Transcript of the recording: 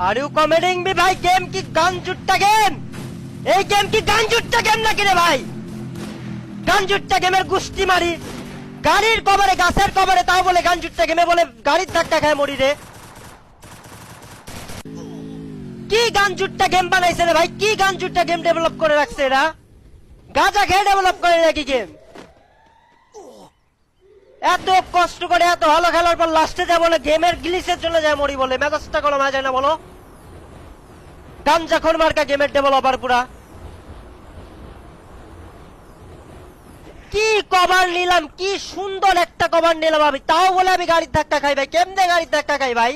Are you কমেডিং me ভাই? Game কি গান জুট্টা গেম? এই গেম কি গান জুট্টা গেম নাকি রে ভাই? গান জুট্টা গেমের গুষ্টি মারি, গাড়ির কবরে গাছের কবরে, তাও বলে গান জুট্টা গেমে, বলে গাড়ির ধাক্কা খায় মরি রে। কি গান জুট্টা গেম বানাইছে রে ভাই? কি গান জুট্টা গেম ডেভেলপ করে রাখছে এরা? গাঁজা খেয়ে ডেভেলপ করে নাকি গেম? এত কষ্ট করে এত ভালো খেলার পর লাস্টে যা বলে গেমের গ্লিচের জন্য যায় মরি, বলে মেজাজটা কোনো মা যায় না বলো? গাঞ্জাখোর মার্কা গেমের ডেভেলপার পুরা। কি কভার নিলাম, কি সুন্দর একটা কভার নিলাম আমি, তাও বলে আমি গাড়ির ধাক্কা খাই ভাই। কেমনে গাড়ির ধাক্কা খাই ভাই?